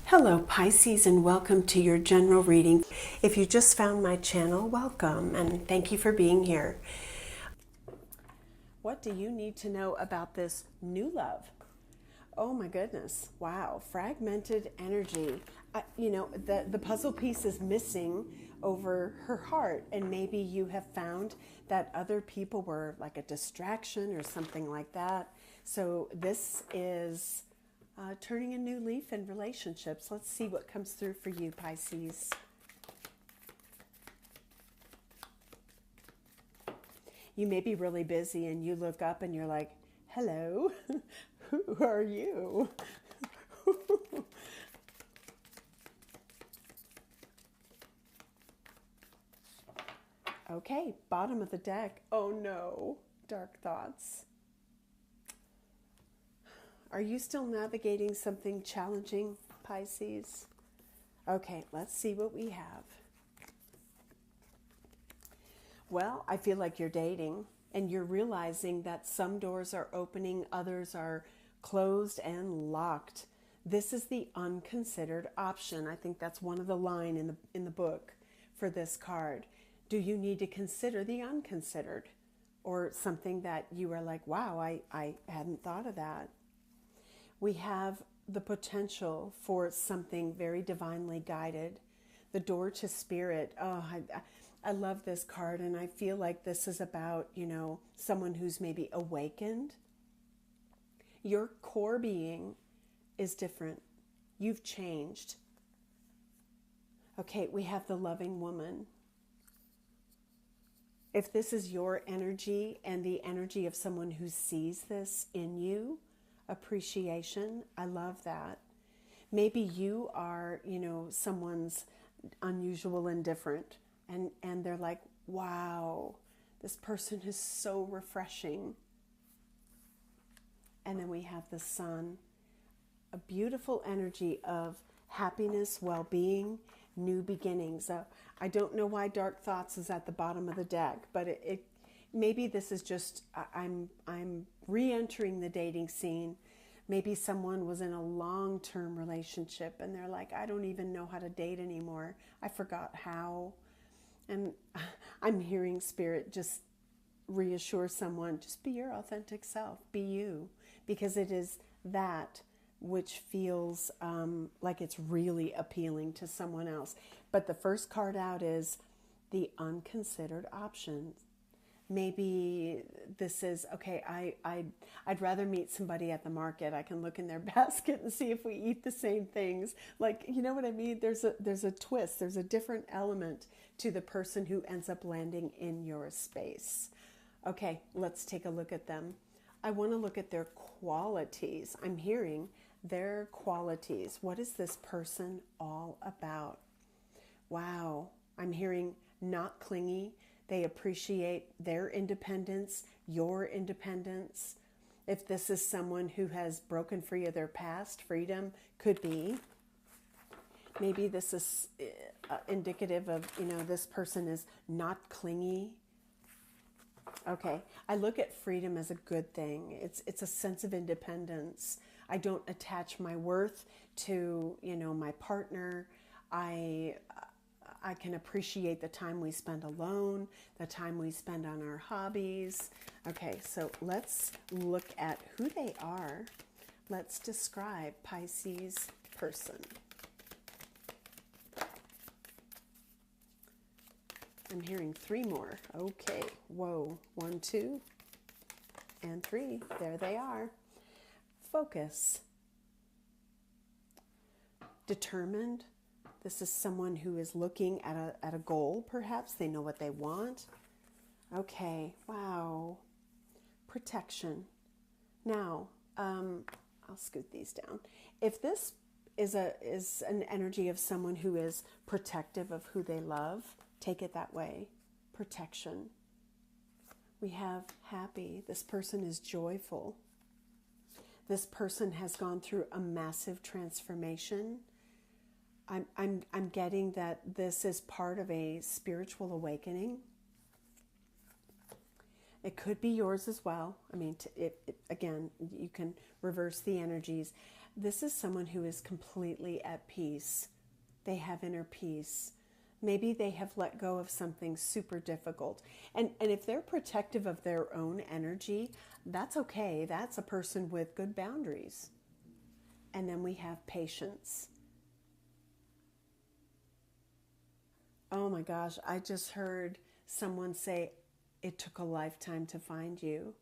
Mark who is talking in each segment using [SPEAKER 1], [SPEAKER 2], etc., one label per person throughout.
[SPEAKER 1] Hello Pisces, and welcome to your general reading. If you just found my channel, welcome and thank you for being here. What do you need to know about this new love? Oh my goodness, wow, fragmented energy. The puzzle piece is missing over her heart, and maybe you have found that other people were like a distraction or something like that. So this is turning a new leaf in relationships. Let's see what comes through for you, Pisces. You may be really busy and you look up and you're like, hello, who are you? Okay, bottom of the deck. Oh no, dark thoughts. Are you still navigating something challenging, Pisces? Okay, let's see what we have. Well, I feel like you're dating and you're realizing that some doors are opening, others are closed and locked. This is the unconsidered option. I think that's one of the line in the book for this card. Do you need to consider the unconsidered, or something that you are like, wow, I hadn't thought of that? We have the potential for something very divinely guided. The door to spirit. Oh, I love this card, and I feel like this is about, someone who's maybe awakened. Your core being is different. You've changed. Okay, we have the loving woman. If this is your energy and the energy of someone who sees this in you, appreciation, I love that. Maybe you are, someone's unusual and different, and they're like, wow, this person is so refreshing. And then we have the sun, a beautiful energy of happiness, well-being, new beginnings. I don't know why dark thoughts is at the bottom of the deck, but it maybe this is just, I'm re-entering the dating scene. Maybe someone was in a long-term relationship and they're like, I don't even know how to date anymore. I forgot how. And I'm hearing spirit just reassure someone, just be your authentic self, be you, because it is that which feels like it's really appealing to someone else. But the first card out is the unconsidered options. Maybe this is, okay, I'd rather meet somebody at the market. I can look in their basket and see if we eat the same things. Like, you know what I mean? There's a twist. There's a different element to the person who ends up landing in your space. Okay, let's take a look at them. I want to look at their qualities. I'm hearing their qualities. What is this person all about? Wow, I'm hearing not clingy. They appreciate their independence, your independence. If this is someone who has broken free of their past, freedom could be. Maybe this is indicative of, this person is not clingy. Okay, I look at freedom as a good thing. It's a sense of independence. I don't attach my worth to, my partner. I can appreciate the time we spend alone, the time we spend on our hobbies. Okay, so let's look at who they are. Let's describe Pisces person. I'm hearing three more. Okay, whoa, 1, 2, and 3. There they are. Focus. Determined. This is someone who is looking at a goal, perhaps. They know what they want. Okay, wow. Protection. Now, I'll scoot these down. If this is an energy of someone who is protective of who they love, take it that way. Protection. We have happy. This person is joyful. This person has gone through a massive transformation. I'm getting that this is part of a spiritual awakening. It could be yours as well. I mean, again, you can reverse the energies. This is someone who is completely at peace. They have inner peace. Maybe they have let go of something super difficult. And if they're protective of their own energy, that's okay. That's a person with good boundaries. And then we have patience. Oh my gosh, I just heard someone say, it took a lifetime to find you.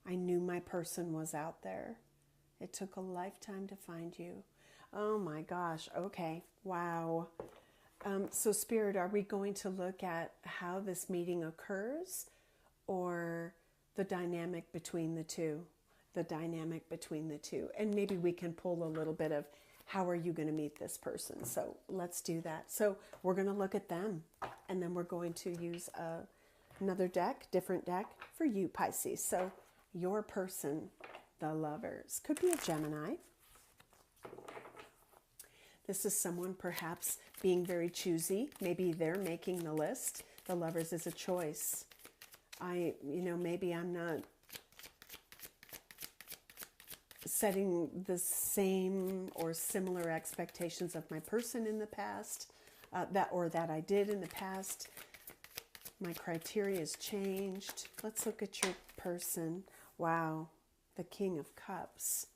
[SPEAKER 1] I knew my person was out there. It took a lifetime to find you. Oh my gosh, okay, wow. So Spirit, are we going to look at how this meeting occurs or the dynamic between the two? The dynamic between the two. And maybe we can pull a little bit of how are you going to meet this person? So let's do that. So we're going to look at them, and then we're going to use another deck, different deck for you, Pisces. So your person, the Lovers, could be a Gemini. This is someone perhaps being very choosy. Maybe they're making the list. The Lovers is a choice. Maybe I'm not setting the same or similar expectations of my person in the past, that I did in the past. My criteria has changed. Let's look at your person. Wow, the King of Cups.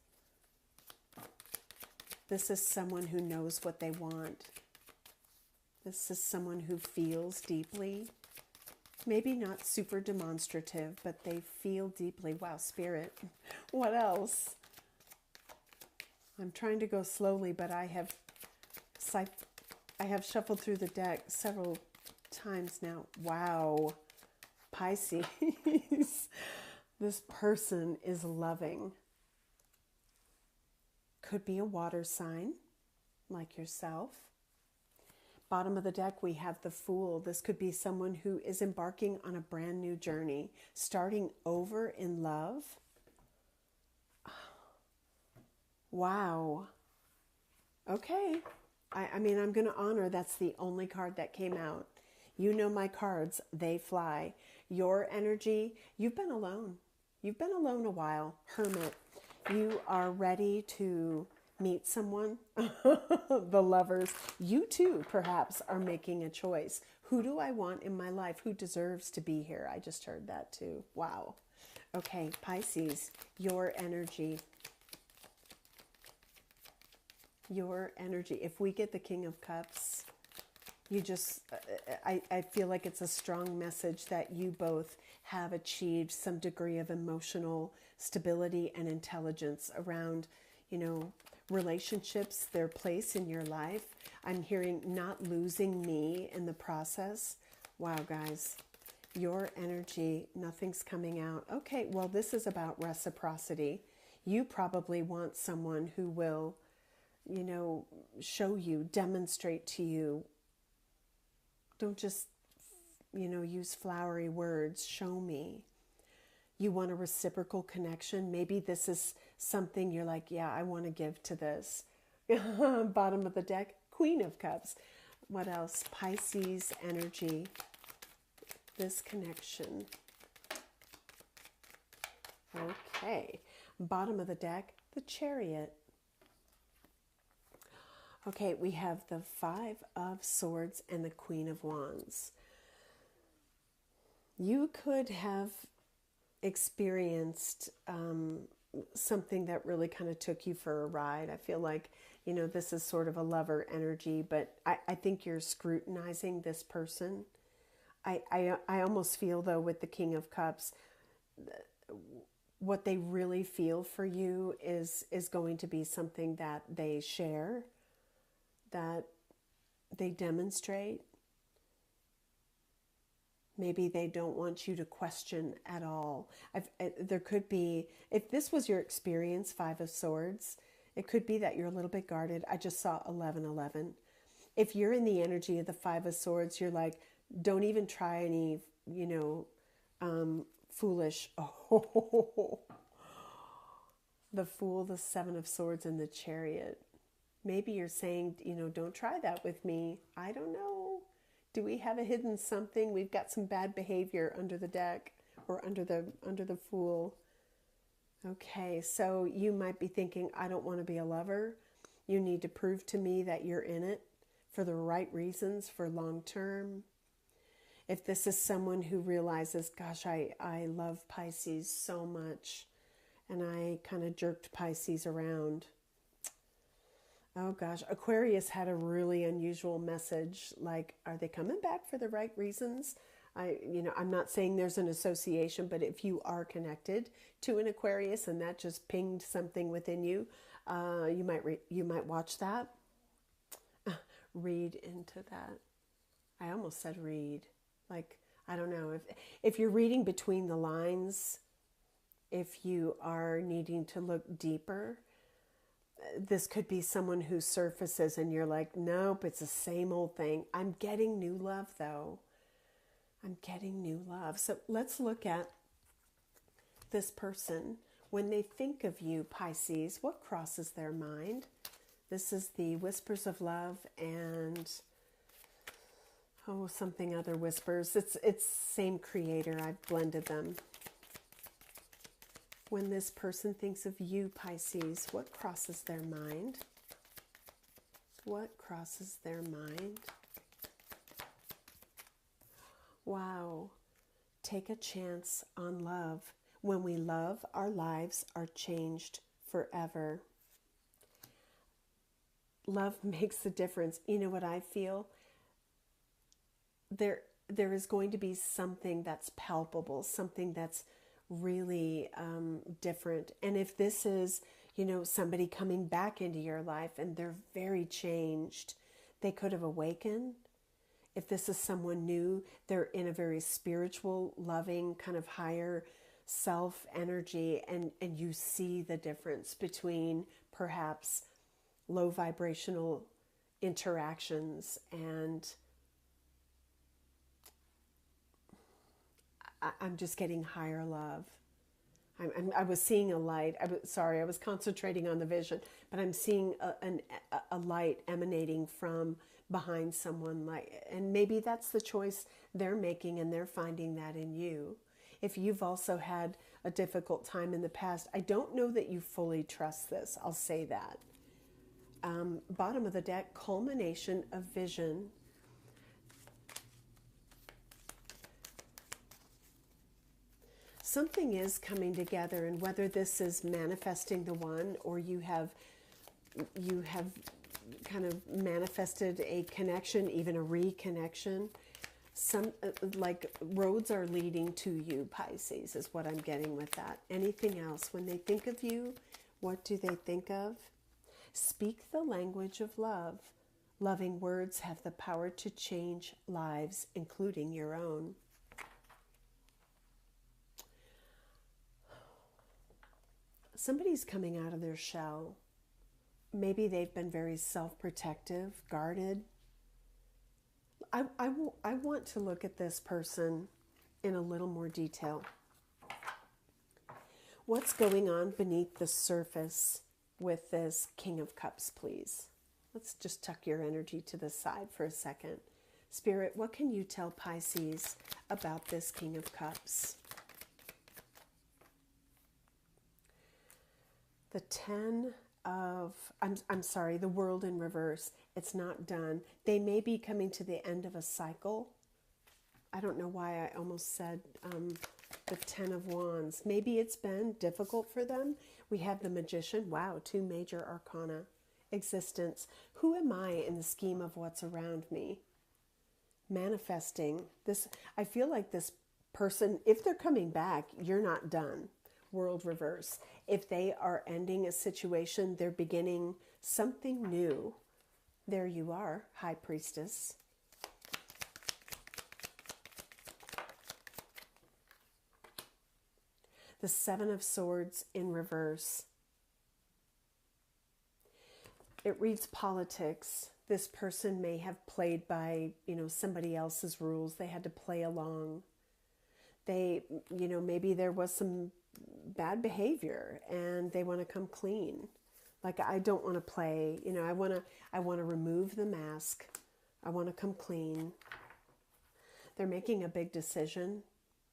[SPEAKER 1] This is someone who knows what they want. This is someone who feels deeply. Maybe not super demonstrative, but they feel deeply. Wow, Spirit. What else? I'm trying to go slowly, but I have shuffled through the deck several times now. Wow. Pisces. This person is loving. Could be a water sign, like yourself. Bottom of the deck, we have the Fool. This could be someone who is embarking on a brand new journey, starting over in love. Wow. Okay. I'm going to honor that's the only card that came out. You know my cards, they fly. Your energy, you've been alone. You've been alone a while. Hermit. You are ready to meet someone. The Lovers. You too, perhaps, are making a choice. Who do I want in my life? Who deserves to be here? I just heard that too. Wow. Okay, Pisces, your energy. Your energy. If we get the King of Cups, I feel like it's a strong message that you both have achieved some degree of emotional stability and intelligence around, relationships, their place in your life. I'm hearing not losing me in the process. Wow, guys, your energy, nothing's coming out. Okay, well, this is about reciprocity. You probably want someone who will, show you, demonstrate to you. Don't just, use flowery words. Show me. You want a reciprocal connection. Maybe this is something you're like, yeah, I want to give to this. Bottom of the deck, Queen of Cups. What else? Pisces energy. This connection. Okay. Bottom of the deck, the Chariot. Okay, we have the Five of Swords and the Queen of Wands. You could have experienced something that really kind of took you for a ride. I feel like, this is sort of a lover energy, but I think you're scrutinizing this person. I almost feel, though, with the King of Cups, what they really feel for you is going to be something that they share, that they demonstrate. Maybe they don't want you to question at all. There could be, if this was your experience, Five of Swords, it could be that you're a little bit guarded. I just saw 1111. If you're in the energy of the Five of Swords, you're like, don't even try any, foolish. Oh, the Fool, the Seven of Swords, and the Chariot. Maybe you're saying, don't try that with me. I don't know. Do we have a hidden something? We've got some bad behavior under the deck or under the Fool. Okay, so you might be thinking, I don't want to be a lover. You need to prove to me that you're in it for the right reasons, for long term. If this is someone who realizes, gosh, I love Pisces so much, and I kind of jerked Pisces around. Oh gosh, Aquarius had a really unusual message. Like, are they coming back for the right reasons? I'm not saying there's an association, but if you are connected to an Aquarius and that just pinged something within you, you might watch that, read into that. I almost said read. Like, I don't know if you're reading between the lines, if you are needing to look deeper. This could be someone who surfaces and you're like, nope, it's the same old thing. I'm getting new love though. I'm getting new love. So let's look at this person. When they think of you, Pisces, what crosses their mind? This is the Whispers of Love and, something other whispers. It's same creator. I've blended them. When this person thinks of you, Pisces, what crosses their mind? What crosses their mind? Wow. Take a chance on love. When we love, our lives are changed forever. Love makes a difference. You know what I feel? There is going to be something that's palpable, something that's really different. And if this is, somebody coming back into your life and they're very changed, they could have awakened. If this is someone new, they're in a very spiritual, loving, kind of higher self energy, and you see the difference between perhaps low vibrational interactions and I'm just getting higher love. I was seeing a light. I was concentrating on the vision, but I'm seeing a light emanating from behind someone, and maybe that's the choice they're making, and they're finding that in you. If you've also had a difficult time in the past, I don't know that you fully trust this. I'll say that. Bottom of the deck, culmination of vision. Something is coming together, and whether this is manifesting the one or you have kind of manifested a connection, even a reconnection, like roads are leading to you, Pisces, is what I'm getting with that. Anything else? When they think of you, what do they think of? Speak the language of love. Loving words have the power to change lives, including your own. Somebody's coming out of their shell. Maybe they've been very self-protective, guarded. I want to look at this person in a little more detail. What's going on beneath the surface with this King of Cups, please? Let's just tuck your energy to the side for a second. Spirit, what can you tell Pisces about this King of Cups? The 10 of, the world in reverse. It's not done. They may be coming to the end of a cycle. I don't know why I almost said the 10 of Wands. Maybe it's been difficult for them. We have the Magician. Wow, 2 major arcana. Existence. Who am I in the scheme of what's around me? Manifesting. This. I feel like this person, if they're coming back, you're not done. World reverse. If they are ending a situation, they're beginning something new. There you are, High Priestess. The 7 of Swords in reverse. It reads politics. This person may have played by, somebody else's rules. They had to play along. They, maybe there was some bad behavior and they want to come clean. Like, I don't want to play, I want to remove the mask. I want to come clean. They're making a big decision,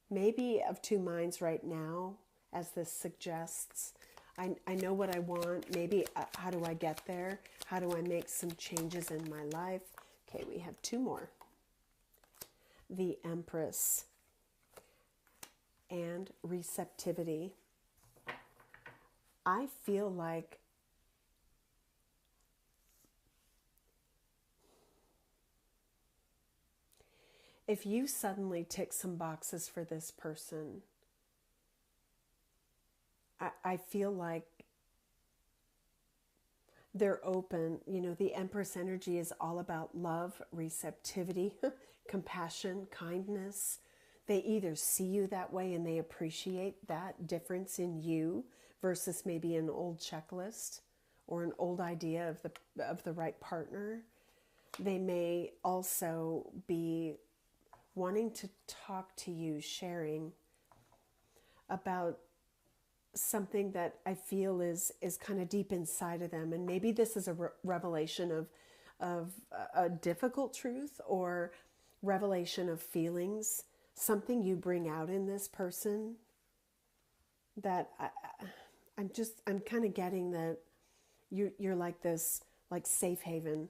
[SPEAKER 1] maybe of 2 minds right now as this suggests. I know what I want. Maybe how do I get there? How do I make some changes in my life? Okay, we have two more. The Empress and receptivity. I feel like if you suddenly tick some boxes for this person, I feel like they're open. You know, the Empress energy is all about love, receptivity, compassion, kindness. They either see you that way and they appreciate that difference in you versus maybe an old checklist or an old idea of the right partner. They may also be wanting to talk to you, sharing about something that I feel is kind of deep inside of them. And maybe this is a revelation of a difficult truth or revelation of feelings, something you bring out in this person that I'm kind of getting that you're like this, like safe haven.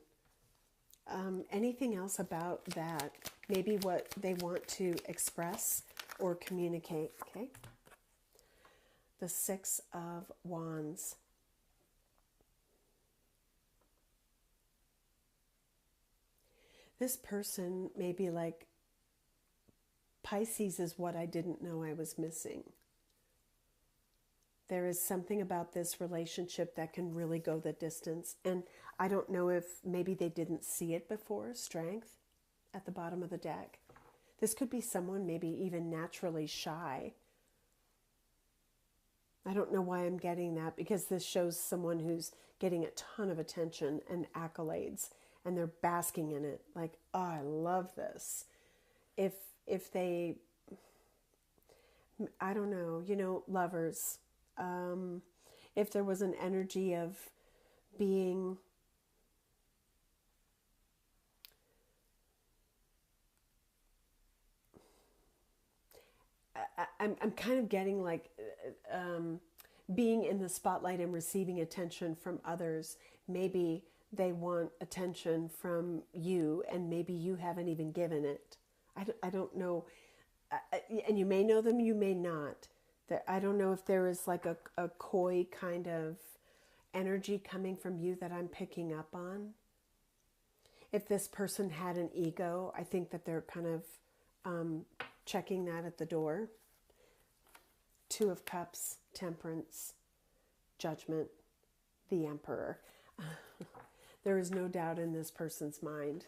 [SPEAKER 1] Anything else about that? Maybe what they want to express or communicate, okay? The Six of Wands. This person may be like, Pisces is what I didn't know I was missing. There is something about this relationship that can really go the distance. And I don't know if maybe they didn't see it before, strength at the bottom of the deck. This could be someone maybe even naturally shy. I don't know why I'm getting that, because this shows someone who's getting a ton of attention and accolades, and they're basking in it. Like, oh, I love this. If they, I don't know, you know, lovers, if there was an energy of being I'm kind of getting like being in the spotlight and receiving attention from others. Maybe they want attention from you and maybe you haven't even given it. I don't know. And you may know them, you may not. I don't know if there is like a coy kind of energy coming from you that I'm picking up on. If this person had an ego, I think that they're kind of checking that at the door. Two of Cups, Temperance, Judgment, the Emperor. There is no doubt in this person's mind.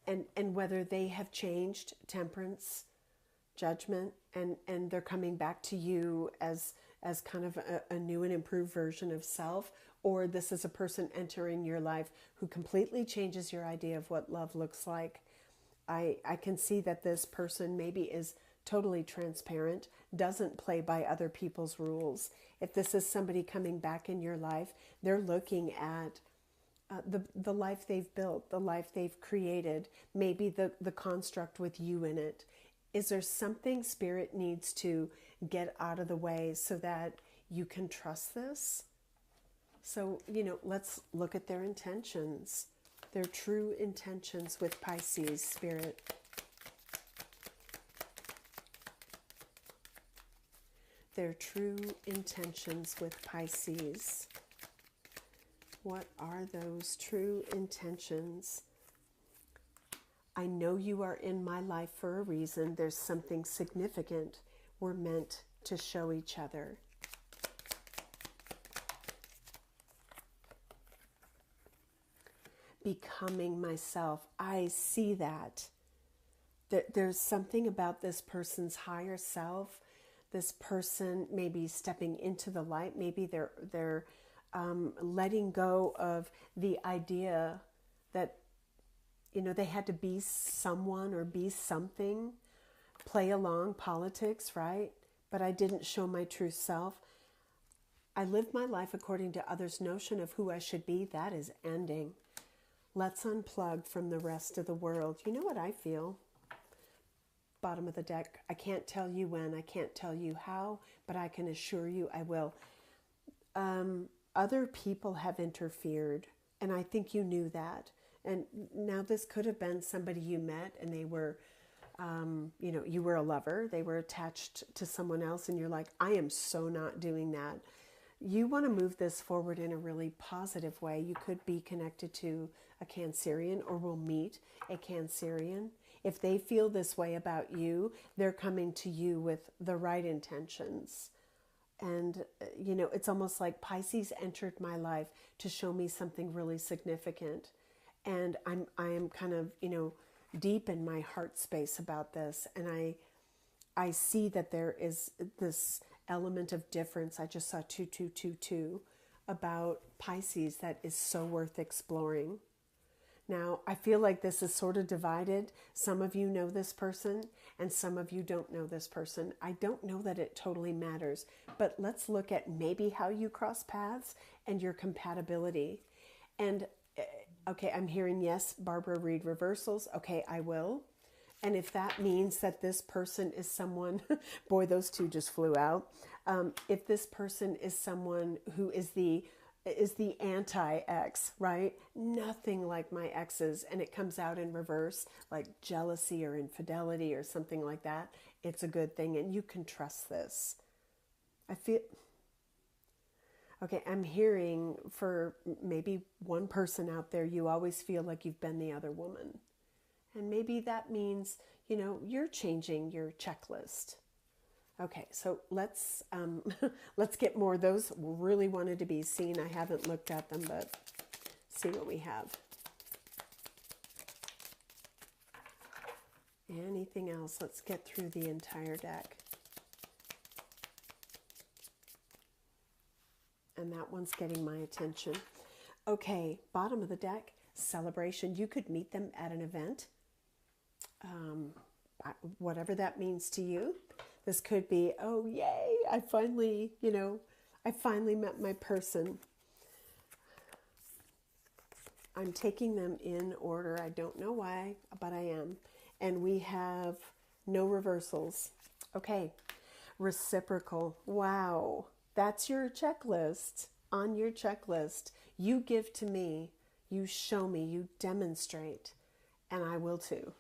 [SPEAKER 1] And whether they have changed, Temperance, Judgment, and they're coming back to you as kind of a new and improved version of self, or this is a person entering your life who completely changes your idea of what love looks like. I can see that this person maybe is totally transparent, doesn't play by other people's rules. If this is somebody coming back in your life, they're looking at the life they've built, the life they've created, maybe the construct with you in it. Is there something Spirit needs to get out of the way so that you can trust this? So, you know, let's look at their intentions, their true intentions with Pisces, Spirit. Their true intentions with Pisces. What are those true intentions? I know you are in my life for a reason. There's something significant we're meant to show each other. Becoming myself. I see that. There's something about this person's higher self. This person may be stepping into the light. Maybe they're letting go of the idea that, you know, they had to be someone or be something, play along politics, right? But I didn't show my true self. I lived my life according to others' notion of who I should be. That is ending. Let's unplug from the rest of the world. You know what I feel? Bottom of the deck, I can't tell you when, I can't tell you how, but I can assure you I will. Other people have interfered, and I think you knew that. And now this could have been somebody you met and they were, you were a lover, they were attached to someone else, and you're like, I am so not doing that. You want to move this forward in a really positive way. You could be connected to a Cancerian or will meet a Cancerian. If they feel this way about you, they're coming to you with the right intentions. And, it's almost like Pisces entered my life to show me something really significant. And I am kind of, deep in my heart space about this. And I see that there is this element of difference. I just saw 2222 about Pisces that is so worth exploring. Now, I feel like this is sort of divided. Some of you know this person and some of you don't know this person. I don't know that it totally matters, but let's look at maybe how you cross paths and your compatibility. And okay, I'm hearing yes, Barbara, read reversals. Okay, I will. And if that means that this person is someone, boy, those two just flew out. If this person is someone who is the anti-ex, right? Nothing like my exes, and it comes out in reverse, like jealousy or infidelity or something like that, it's a good thing, and you can trust this. Okay, I'm hearing for maybe one person out there, you always feel like you've been the other woman. And maybe that means, you're changing your checklist. Okay, so let's get more of those. Really wanted to be seen. I haven't looked at them, but see what we have. Anything else? Let's get through the entire deck. And that one's getting my attention. Okay, bottom of the deck, celebration. You could meet them at an event, whatever that means to you. This could be, oh, yay, I finally met my person. I'm taking them in order. I don't know why, but I am. And we have no reversals. Okay, reciprocal. Wow, that's your checklist. On your checklist, you give to me, you show me, you demonstrate, and I will too.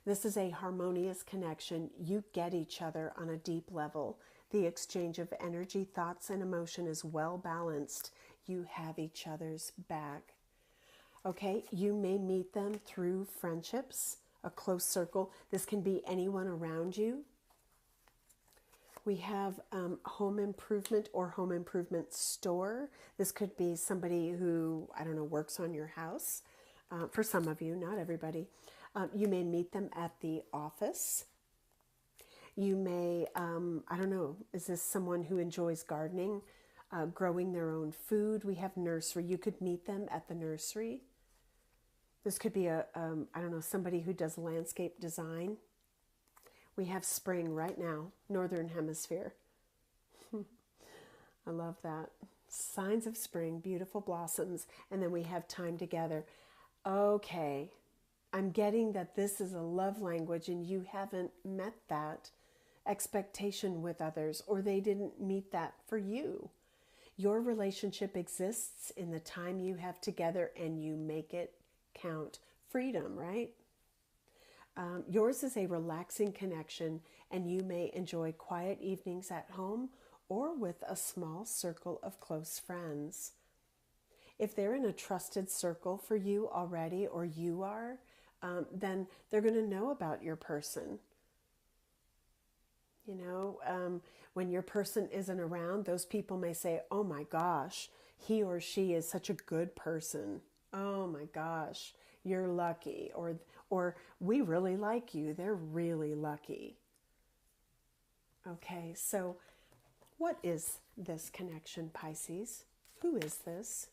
[SPEAKER 1] This is a harmonious connection. You get each other on a deep level. The exchange of energy, thoughts, and emotion is well balanced. You have each other's back. Okay, you may meet them through friendships, a close circle. This can be anyone around you. We have home improvement or home improvement store. This could be somebody who, works on your house. For some of you, not everybody. You may meet them at the office. You may, is this someone who enjoys gardening, growing their own food? We have nursery. You could meet them at the nursery. This could be somebody who does landscape design. We have spring right now, Northern Hemisphere. I love that. Signs of spring, beautiful blossoms, and then we have time together. Okay, I'm getting that this is a love language and you haven't met that expectation with others, or they didn't meet that for you. Your relationship exists in the time you have together and you make it count. Freedom, right? Yours is a relaxing connection, and you may enjoy quiet evenings at home or with a small circle of close friends. If they're in a trusted circle for you already, or you are, then they're going to know about your person. When your person isn't around, those people may say, oh my gosh, he or she is such a good person. Oh my gosh, you're lucky. Or we really like you. They're really lucky. Okay, so what is this connection, Pisces? Who is this?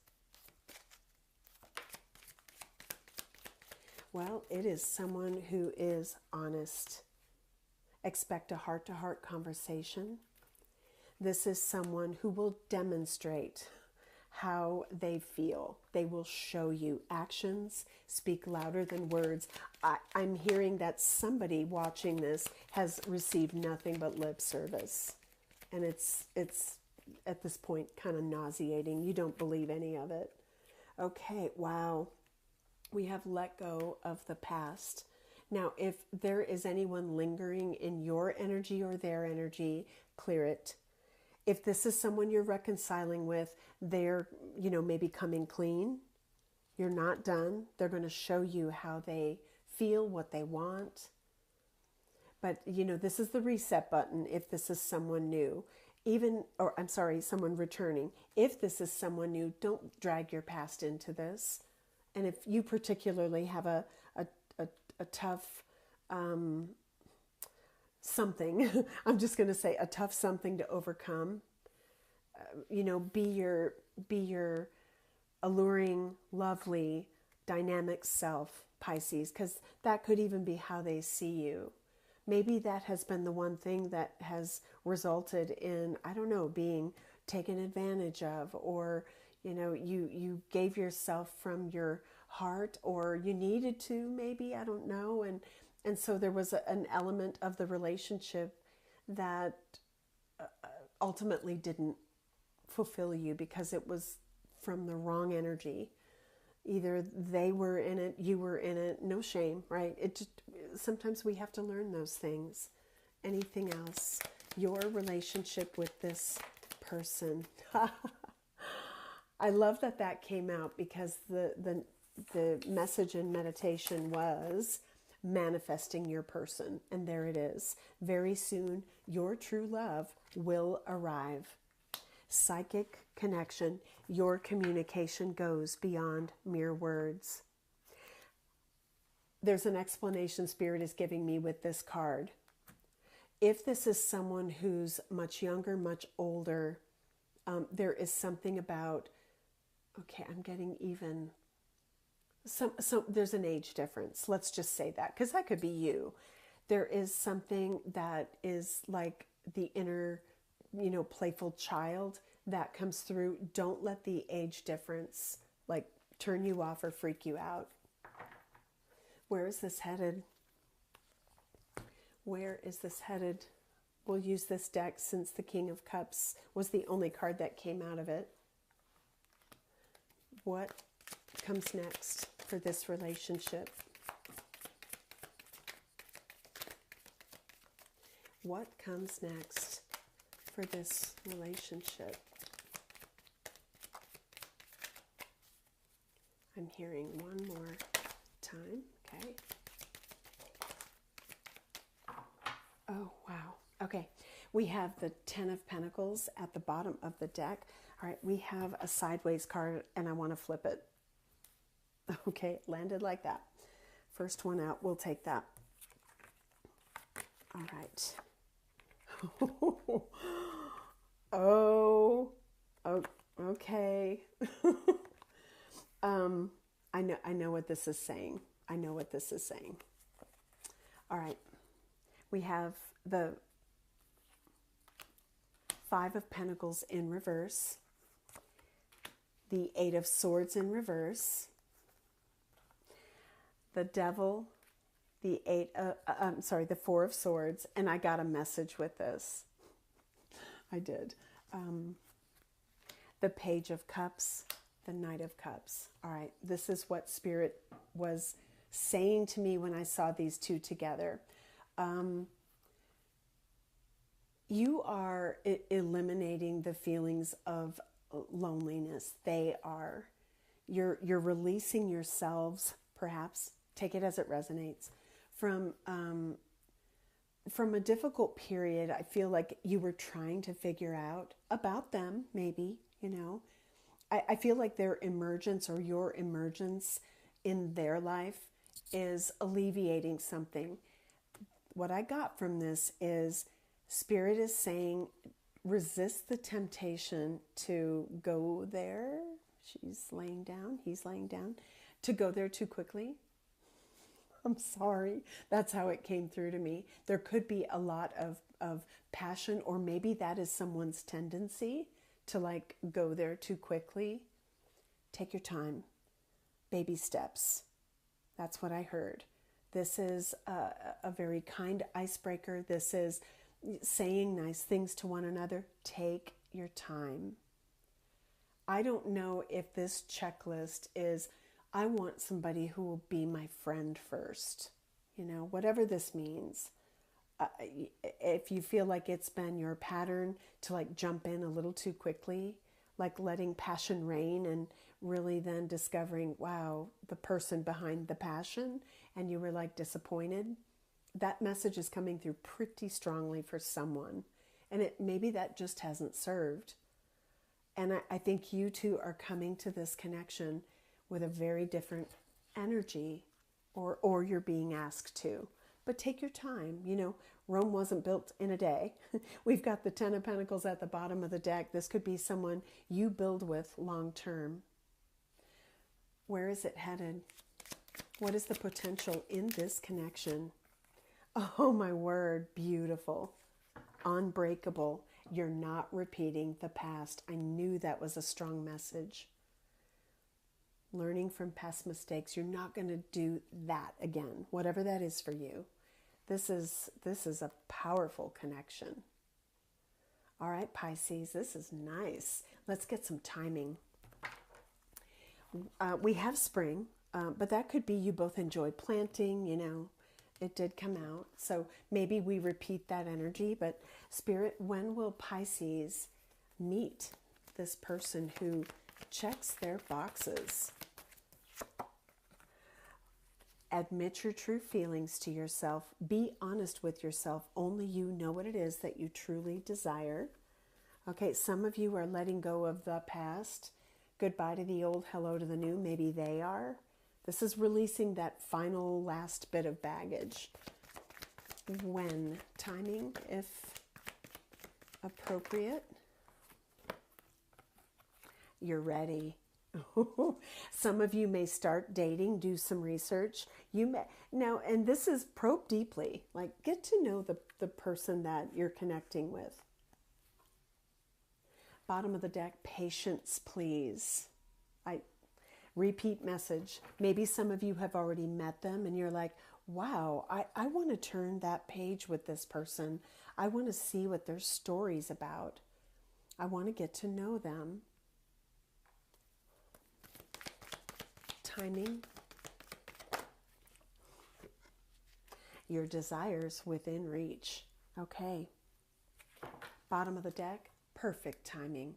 [SPEAKER 1] Well, it is someone who is honest. Expect a heart-to-heart conversation. This is someone who will demonstrate how they feel. They will show you. Actions speak louder than words. I'm hearing that somebody watching this has received nothing but lip service. And it's at this point kind of nauseating. You don't believe any of it. Okay, wow. We have let go of the past. Now, if there is anyone lingering in your energy or their energy, clear it. If this is someone you're reconciling with, they're, maybe coming clean. You're not done. They're going to show you how they feel, what they want. But, this is the reset button if this is someone new. Someone returning. If this is someone new, don't drag your past into this. And if you particularly have a tough something, I'm just going to say a tough something to overcome, be your alluring, lovely, dynamic self, Pisces, because that could even be how they see you. Maybe that has been the one thing that has resulted in, being taken advantage of, or, you gave yourself from your heart, or you needed to, maybe, I don't know. And so there was an element of the relationship that ultimately didn't fulfill you because it was from the wrong energy. Either they were in it, you were in it, no shame, right? Sometimes we have to learn those things. Anything else? Your relationship with this person. I love that came out because the message in meditation was manifesting your person. And there it is. Very soon, your true love will arrive. Psychic connection. Your communication goes beyond mere words. There's an explanation Spirit is giving me with this card. If this is someone who's much younger, much older, there is something about, I'm getting even... So there's an age difference. Let's just say that, because that could be you. There is something that is like the inner, playful child that comes through. Don't let the age difference turn you off or freak you out. Where is this headed? Where is this headed? We'll use this deck since the King of Cups was the only card that came out of it. What comes next for this relationship? What comes next for this relationship? I'm hearing one more time. Okay. Oh, wow. Okay. We have the Ten of Pentacles at the bottom of the deck. All right. We have a sideways card and I want to flip it. Okay, it landed like that. First one out, we'll take that. All right. Okay. I know what this is saying. I know what this is saying. All right. We have the Five of Pentacles in reverse, the Eight of Swords in reverse, the Devil, the Four of Swords, and I got a message with this. I did. The Page of Cups, the Knight of Cups. All right, this is what Spirit was saying to me when I saw these two together. You are eliminating the feelings of loneliness. They are. You're releasing yourselves, perhaps, take it as it resonates, from a difficult period. I feel like you were trying to figure out about them, maybe, I feel like their emergence or your emergence in their life is alleviating something. What I got from this is Spirit is saying, resist the temptation to go there. She's laying down, he's laying down, to go there too quickly. I'm sorry. That's how it came through to me. There could be a lot of passion, or maybe that is someone's tendency to like go there too quickly. Take your time. Baby steps. That's what I heard. This is a very kind icebreaker. This is saying nice things to one another. Take your time. I don't know if this checklist is, I want somebody who will be my friend first. You know, whatever this means. If you feel like it's been your pattern to like jump in a little too quickly, like letting passion reign and really then discovering, wow, the person behind the passion, and you were like disappointed, that message is coming through pretty strongly for someone. And maybe that just hasn't served. And I think you two are coming to this connection with a very different energy, or you're being asked to. But take your time. You know, Rome wasn't built in a day. We've got the Ten of Pentacles at the bottom of the deck. This could be someone you build with long term. Where is it headed? What is the potential in this connection? Oh my word, beautiful. Unbreakable. You're not repeating the past. I knew that was a strong message. Learning from past mistakes. You're not going to do that again, whatever that is for you. This is a powerful connection. All right, Pisces, this is nice. Let's get some timing. We have spring, but that could be you both enjoy planting, you know. It did come out. So maybe we repeat that energy. But Spirit, when will Pisces meet this person who checks their boxes? Admit your true feelings to yourself. Be honest with yourself. Only you know what it is that you truly desire. Okay, some of you are letting go of the past. Goodbye to the old, hello to the new. Maybe they are. This is releasing that final last bit of baggage. When? Timing, if appropriate. You're ready. Some of you may start dating, do some research. You may now, and this is probe deeply, like get to know the person that you're connecting with. Bottom of the deck, patience, please. Repeat message. Maybe some of you have already met them and you're like, wow, I want to turn that page with this person. I want to see what their story's about. I want to get to know them. Timing. Your desires within reach. Okay. Bottom of the deck, perfect timing.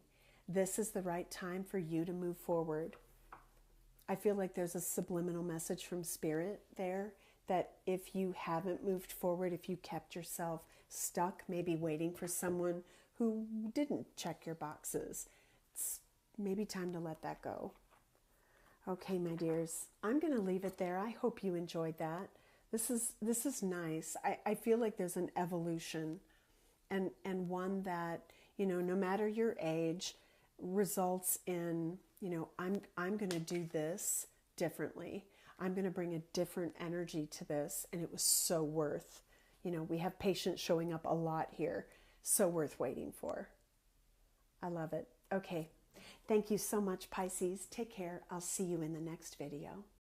[SPEAKER 1] This is the right time for you to move forward. I feel like there's a subliminal message from Spirit there that if you haven't moved forward, if you kept yourself stuck, maybe waiting for someone who didn't check your boxes, it's maybe time to let that go. Okay, my dears, I'm going to leave it there. I hope you enjoyed that. This is nice. I feel like there's an evolution and one that, you know, no matter your age, results in, you know, I'm going to do this differently. I'm going to bring a different energy to this. And it was so worth, you know, we have patience showing up a lot here. So worth waiting for. I love it. Okay. Thank you so much, Pisces. Take care. I'll see you in the next video.